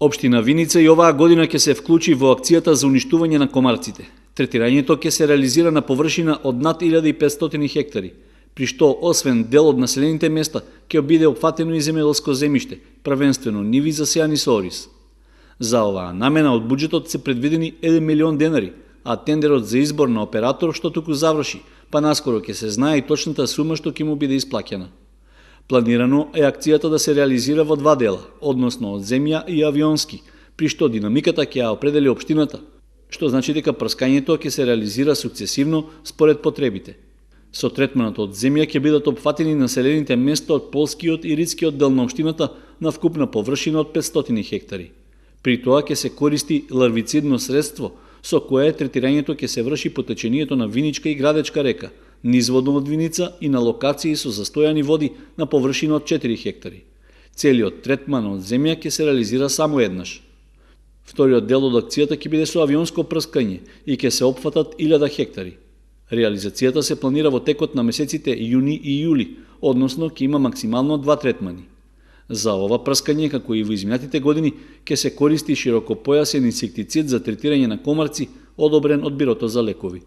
Општина Виница и оваа година ќе се вклучи во акцијата за уништување на комарците. Третирањето ќе се реализира на површина од над 1500 хектари, при што освен дел од населените места ќе биде опфатено и земјоделско земјиште, првенствено ниви засејани со ориз. За оваа намена од буџетот се предвидени 1 милион денари, а тендерот за избор на оператор што туку заврши, па наскоро ќе се знае и точната сума што ќе му биде исплаќена. Планирано е акцијата да се реализира во два дела, односно од земја и авионски, при што динамиката ќе ја определи општината, што значи дека прскањето ќе се реализира сукцесивно според потребите. Со третманот од земја ќе бидат опфатени населените места од полскиот и ридскиот дел на општината на вкупна површина од 500 хектари. При тоа ќе се користи ларвицидно средство, со кое третирањето ќе се врши по течението на Виничка и Градечка река, низводно од Виница и на локации со застојани води на површина од 4 хектари. Целиот третман од земја ќе се реализира само еднаш. Вториот дел од акцијата ќе биде со авионско прскање и ќе се опфатат 1000 хектари. Реализацијата се планира во текот на месеците јуни и јули, односно ќе има максимално 2 третмани. За ова прскање, како и во изминатите години, ќе се користи широкопојасен инсектицид за третирање на комарци, одобрен од Бирото за лекови.